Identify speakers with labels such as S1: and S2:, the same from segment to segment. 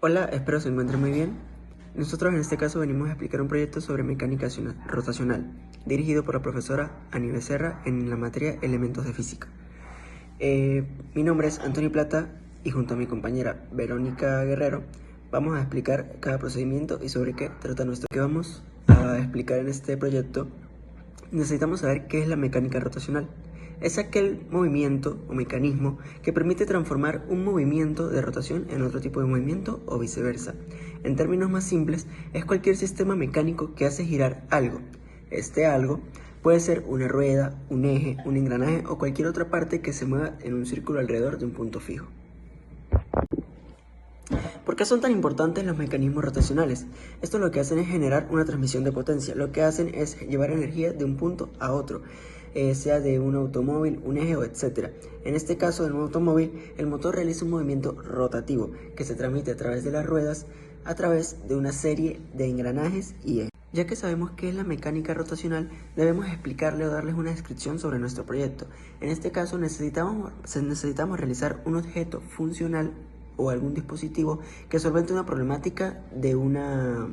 S1: Hola, espero se encuentren muy bien. Nosotros en este caso venimos a explicar un proyecto sobre mecánica rotacional, dirigido por la profesora Ani Becerra en la materia Elementos de Física. Mi nombre es Antonio Plata y junto a mi compañera Verónica Guerrero vamos a explicar cada procedimiento y sobre qué trata nuestro. Que vamos a explicar en este proyecto, necesitamos saber qué es la mecánica rotacional. Es aquel movimiento o mecanismo que permite transformar un movimiento de rotación en otro tipo de movimiento o viceversa. En términos más simples, es cualquier sistema mecánico que hace girar algo. Este algo puede ser una rueda, un eje, un engranaje o cualquier otra parte que se mueva en un círculo alrededor de un punto fijo. ¿Por qué son tan importantes los mecanismos rotacionales? Esto lo que hacen es generar una transmisión de potencia. Lo que hacen es llevar energía de un punto a otro, sea de un automóvil, un eje o etc. En este caso, en un automóvil, el motor realiza un movimiento rotativo que se transmite a través de las ruedas, a través de una serie de engranajes y ejes. Ya que sabemos qué es la mecánica rotacional, debemos explicarle o darles una descripción sobre nuestro proyecto. En este caso necesitamos realizar un objeto funcional o algún dispositivo que solvente una problemática dentro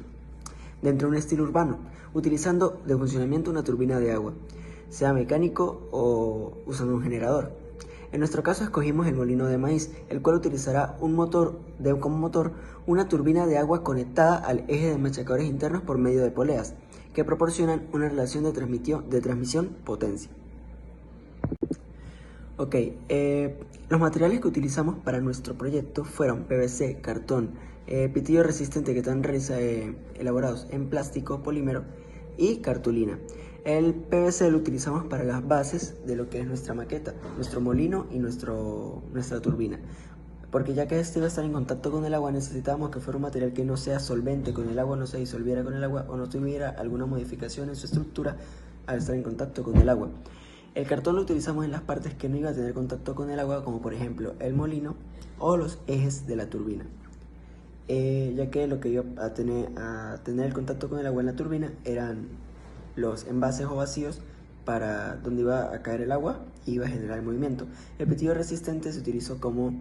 S1: de un estilo urbano, utilizando de funcionamiento una turbina de agua, sea mecánico o usando un generador. En nuestro caso escogimos el molino de maíz, el cual utilizará como motor una turbina de agua conectada al eje de machacadores internos por medio de poleas, que proporcionan una relación de transmisión potencia. Ok, los materiales que utilizamos para nuestro proyecto fueron PVC, cartón, pitillo resistente que están elaborados en plástico, polímero y cartulina. El PVC lo utilizamos para las bases de lo que es nuestra maqueta, nuestro molino y nuestra turbina. Porque ya que este iba a estar en contacto con el agua, necesitábamos que fuera un material que no sea solvente con el agua, no se disolviera con el agua o no tuviera alguna modificación en su estructura al estar en contacto con el agua. El cartón lo utilizamos en las partes que no iba a tener contacto con el agua, como por ejemplo el molino o los ejes de la turbina. Ya que lo que iba a tener el contacto con el agua en la turbina eran los envases o vacíos para donde iba a caer el agua y iba a generar el movimiento. El pitillo resistente se utilizó como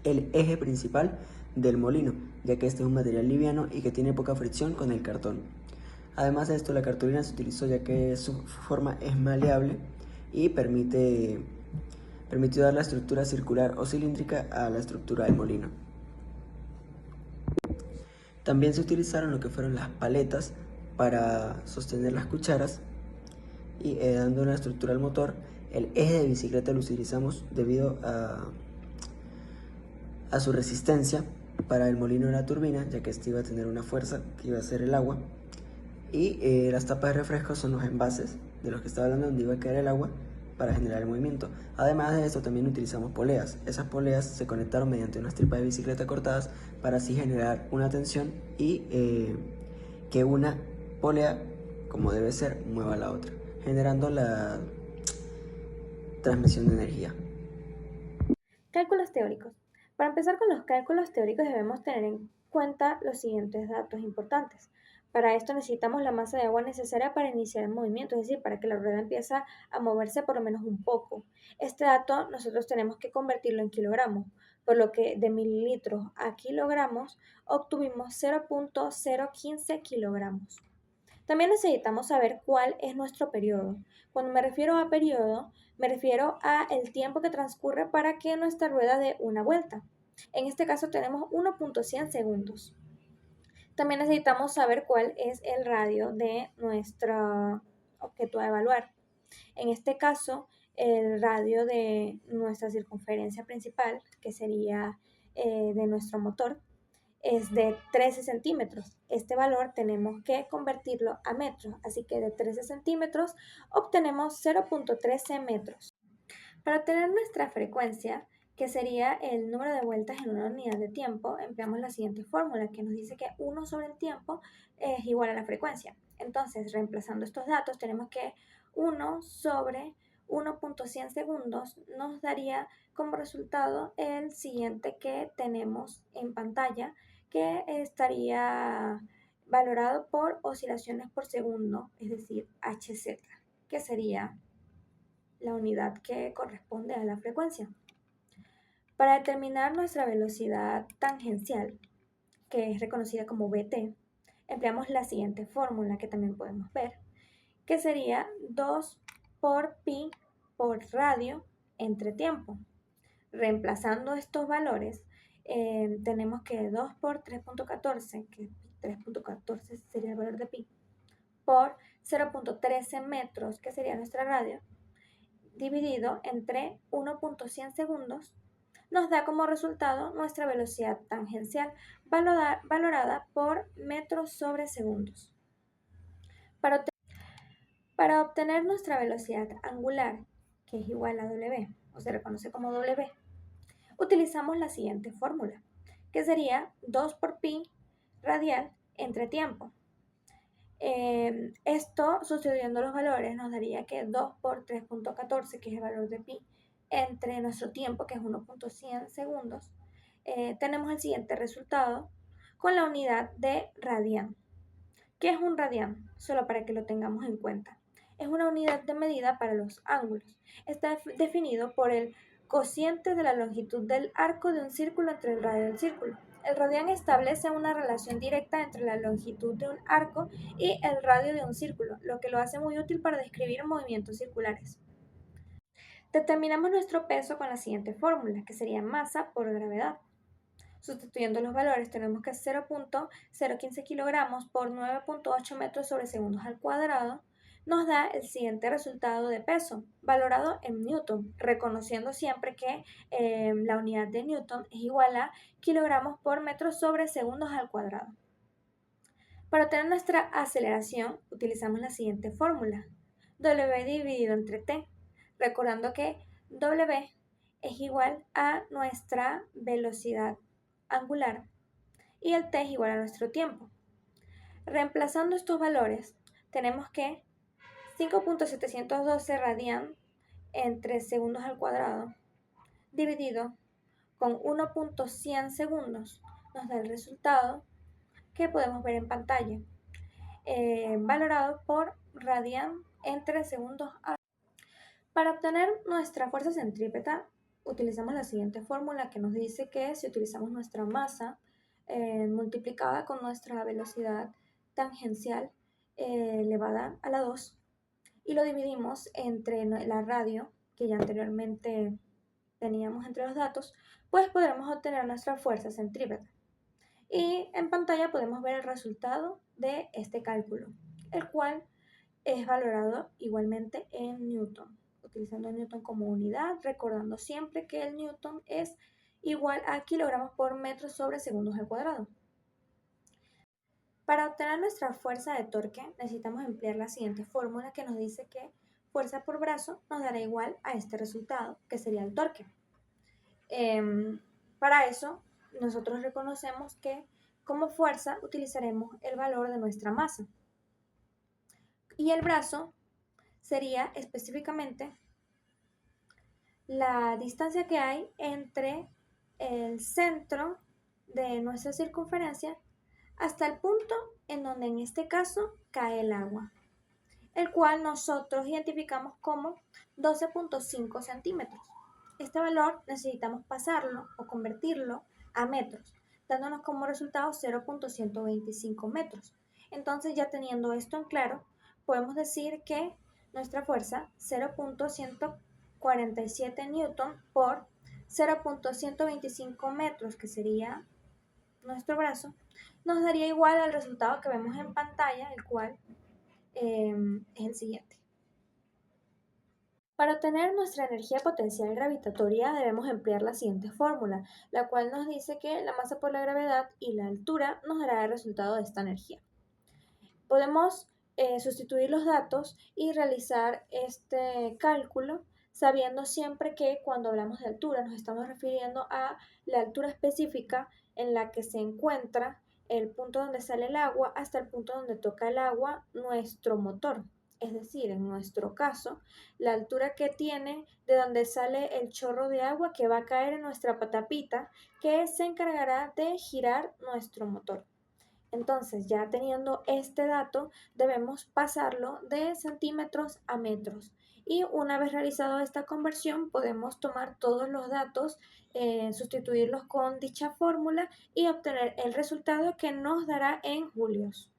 S1: el eje principal del molino, ya que este es un material liviano y que tiene poca fricción con el cartón. Además de esto, la cartulina se utilizó ya que su forma es maleable y permitió dar la estructura circular o cilíndrica a la estructura del molino. También se utilizaron lo que fueron las paletas para sostener las cucharas y dando una estructura al motor. El eje de bicicleta lo utilizamos debido a su resistencia para el molino de la turbina, ya que este iba a tener una fuerza que iba a ser el agua. Y las tapas de refresco son los envases de los que estaba hablando, donde iba a caer el agua para generar el movimiento. Además de esto, también utilizamos poleas. Esas poleas se conectaron mediante unas tripas de bicicleta cortadas para así generar una tensión y que una polea, como debe ser, mueva a la otra, generando la transmisión de energía.
S2: Cálculos teóricos. Para empezar con los cálculos teóricos debemos tener en cuenta los siguientes datos importantes. Para esto necesitamos la masa de agua necesaria para iniciar el movimiento, es decir, para que la rueda empiece a moverse por lo menos un poco. Este dato nosotros tenemos que convertirlo en kilogramos, por lo que de mililitros a kilogramos obtuvimos 0.015 kilogramos. También necesitamos saber cuál es nuestro periodo. Cuando me refiero a periodo, me refiero a el tiempo que transcurre para que nuestra rueda dé una vuelta. En este caso tenemos 1.100 segundos. También necesitamos saber cuál es el radio de nuestro objeto a evaluar. En este caso, el radio de nuestra circunferencia principal, que sería de nuestro motor, es de 13 centímetros. Este valor tenemos que convertirlo a metros, así que de 13 centímetros obtenemos 0.13 metros. Para obtener nuestra frecuencia, que sería el número de vueltas en una unidad de tiempo, empleamos la siguiente fórmula que nos dice que 1 sobre el tiempo es igual a la frecuencia. Entonces, reemplazando estos datos, tenemos que 1 sobre 1.100 segundos nos daría como resultado el siguiente que tenemos en pantalla, que estaría valorado por oscilaciones por segundo, es decir, Hz, que sería la unidad que corresponde a la frecuencia. Para determinar nuestra velocidad tangencial, que es reconocida como BT, empleamos la siguiente fórmula que también podemos ver, que sería 2 por pi por radio entre tiempo. Reemplazando estos valores, tenemos que 2 por 3.14, que 3.14 sería el valor de pi, por 0.13 metros, que sería nuestra radio, dividido entre 1.100 segundos, nos da como resultado nuestra velocidad tangencial valorada por metros sobre segundos. Para obtener nuestra velocidad angular, que es igual a W, o se reconoce como W, utilizamos la siguiente fórmula, que sería 2 por pi radial entre tiempo. Esto, sustituyendo los valores, nos daría que 2 por 3.14, que es el valor de pi, entre nuestro tiempo, que es 1.100 segundos, tenemos el siguiente resultado con la unidad de radián. ¿Qué es un radián? Solo para que lo tengamos en cuenta. Es una unidad de medida para los ángulos. Está definido por el cociente de la longitud del arco de un círculo entre el radio del círculo. El radián establece una relación directa entre la longitud de un arco y el radio de un círculo, lo que lo hace muy útil para describir movimientos circulares. Determinamos nuestro peso con la siguiente fórmula, que sería masa por gravedad. Sustituyendo los valores, tenemos que 0.015 kilogramos por 9.8 metros sobre segundos al cuadrado nos da el siguiente resultado de peso, valorado en newton, reconociendo siempre que la unidad de newton es igual a kilogramos por metros sobre segundos al cuadrado. Para obtener nuestra aceleración, utilizamos la siguiente fórmula, W dividido entre T, recordando que W es igual a nuestra velocidad angular y el T es igual a nuestro tiempo. Reemplazando estos valores, tenemos que 5.712 radián entre segundos al cuadrado dividido con 1.100 segundos nos da el resultado que podemos ver en pantalla, valorado por radián entre segundos. Para obtener nuestra fuerza centrípeta utilizamos la siguiente fórmula que nos dice que si utilizamos nuestra masa multiplicada con nuestra velocidad tangencial elevada a la 2 y lo dividimos entre la radio que ya anteriormente teníamos entre los datos, pues podremos obtener nuestra fuerza centrípeta. Y en pantalla podemos ver el resultado de este cálculo, el cual es valorado igualmente en newton, utilizando newton como unidad, recordando siempre que el newton es igual a kilogramos por metro sobre segundos al cuadrado. Para obtener nuestra fuerza de torque necesitamos emplear la siguiente fórmula que nos dice que fuerza por brazo nos dará igual a este resultado, que sería el torque. Para eso nosotros reconocemos que como fuerza utilizaremos el valor de nuestra masa. Y el brazo sería específicamente la distancia que hay entre el centro de nuestra circunferencia hasta el punto en donde en este caso cae el agua, el cual nosotros identificamos como 12.5 centímetros. Este valor necesitamos pasarlo o convertirlo a metros, dándonos como resultado 0.125 metros. Entonces, ya teniendo esto en claro, podemos decir que nuestra fuerza 0.147 newton por 0.125 metros, que sería nuestro brazo, nos daría igual al resultado que vemos en pantalla, el cual es el siguiente. Para obtener nuestra energía potencial gravitatoria debemos emplear la siguiente fórmula, la cual nos dice que la masa por la gravedad y la altura nos dará el resultado de esta energía. Podemos sustituir los datos y realizar este cálculo sabiendo siempre que cuando hablamos de altura nos estamos refiriendo a la altura específica en la que se encuentra el punto donde sale el agua hasta el punto donde toca el agua nuestro motor. Es decir, en nuestro caso, la altura que tiene de donde sale el chorro de agua que va a caer en nuestra patapita, que se encargará de girar nuestro motor. Entonces, ya teniendo este dato, debemos pasarlo de centímetros a metros y una vez realizado esta conversión podemos tomar todos los datos, sustituirlos con dicha fórmula y obtener el resultado que nos dará en julios.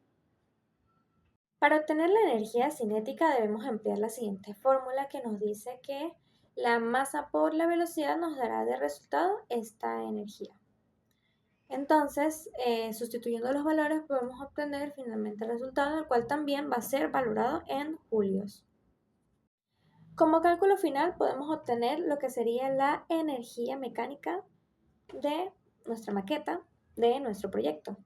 S2: Para obtener la energía cinética debemos emplear la siguiente fórmula que nos dice que la masa por la velocidad nos dará de resultado esta energía. Entonces, sustituyendo los valores podemos obtener finalmente el resultado, el cual también va a ser valorado en julios. Como cálculo final podemos obtener lo que sería la energía mecánica de nuestra maqueta, de nuestro proyecto.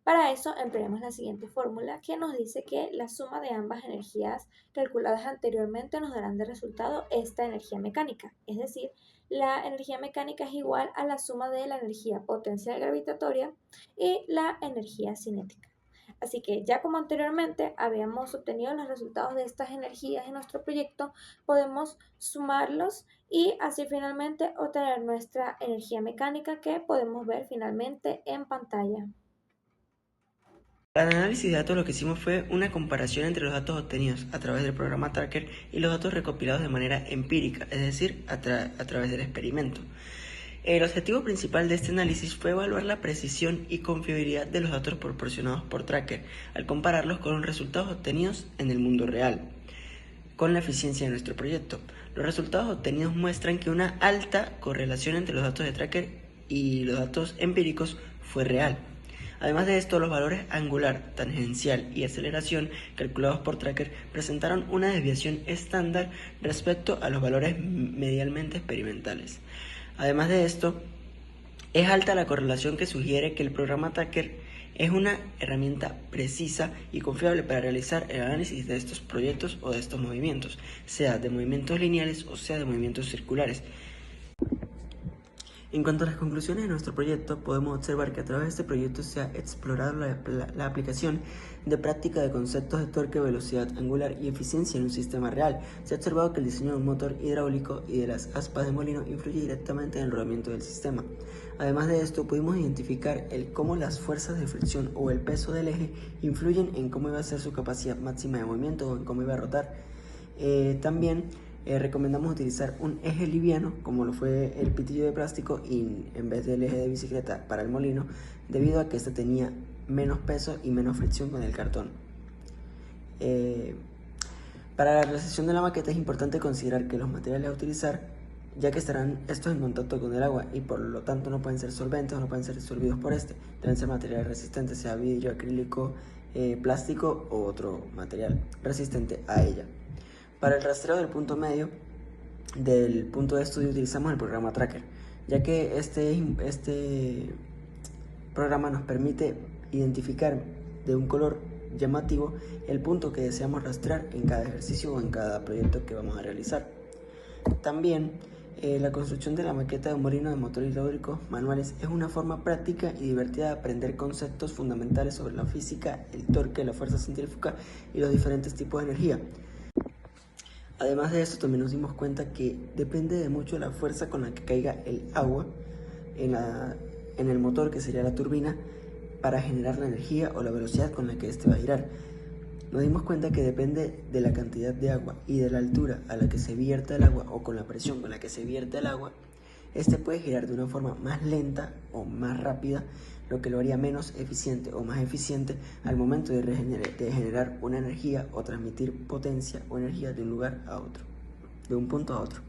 S2: Para eso emplearemos la siguiente fórmula que nos dice que la suma de ambas energías calculadas anteriormente nos darán de resultado esta energía mecánica. Es decir, la energía mecánica es igual a la suma de la energía potencial gravitatoria y la energía cinética. Así que ya como anteriormente habíamos obtenido los resultados de estas energías en nuestro proyecto, podemos sumarlos y así finalmente obtener nuestra energía mecánica que podemos ver finalmente en pantalla.
S1: Para el análisis de datos lo que hicimos fue una comparación entre los datos obtenidos a través del programa Tracker y los datos recopilados de manera empírica, es decir, a través del experimento. El objetivo principal de este análisis fue evaluar la precisión y confiabilidad de los datos proporcionados por Tracker al compararlos con los resultados obtenidos en el mundo real, con la eficiencia de nuestro proyecto. Los resultados obtenidos muestran que una alta correlación entre los datos de Tracker y los datos empíricos fue real. Además de esto, los valores angular, tangencial y aceleración calculados por Tracker presentaron una desviación estándar respecto a los valores medialmente experimentales. Además de esto, es alta la correlación que sugiere que el programa Tracker es una herramienta precisa y confiable para realizar el análisis de estos proyectos o de estos movimientos, sea de movimientos lineales o sea de movimientos circulares. En cuanto a las conclusiones de nuestro proyecto, podemos observar que a través de este proyecto se ha explorado la aplicación de práctica de conceptos de torque, velocidad angular y eficiencia en un sistema real. Se ha observado que el diseño de un motor hidráulico y de las aspas de molino influye directamente en el rodamiento del sistema. Además de esto, pudimos identificar cómo las fuerzas de fricción o el peso del eje influyen en cómo iba a ser su capacidad máxima de movimiento o en cómo iba a rotar. También recomendamos utilizar un eje liviano, como lo fue el pitillo de plástico, y en vez del eje de bicicleta para el molino, debido a que este tenía menos peso y menos fricción con el cartón. Para la realización de la maqueta es importante considerar que los materiales a utilizar, ya que estarán estos en contacto con el agua y por lo tanto no pueden ser solventes o no pueden ser absorbidos por este, deben ser materiales resistentes, sea vidrio, acrílico, plástico o otro material resistente a ella. Para el rastreo del punto medio del punto de estudio utilizamos el programa Tracker, ya que este programa nos permite identificar de un color llamativo el punto que deseamos rastrear en cada ejercicio o en cada proyecto que vamos a realizar. También la construcción de la maqueta de un molino de motor hidráulico manuales es una forma práctica y divertida de aprender conceptos fundamentales sobre la física, el torque, la fuerza centrífuga y los diferentes tipos de energía. Además de esto, también nos dimos cuenta que depende de mucho la fuerza con la que caiga el agua en el motor, que sería la turbina, para generar la energía o la velocidad con la que éste va a girar. Nos dimos cuenta que depende de la cantidad de agua y de la altura a la que se vierta el agua o con la presión con la que se vierte el agua, este puede girar de una forma más lenta o más rápida, lo que lo haría menos eficiente o más eficiente al momento de generar una energía o transmitir potencia o energía de un lugar a otro, de un punto a otro.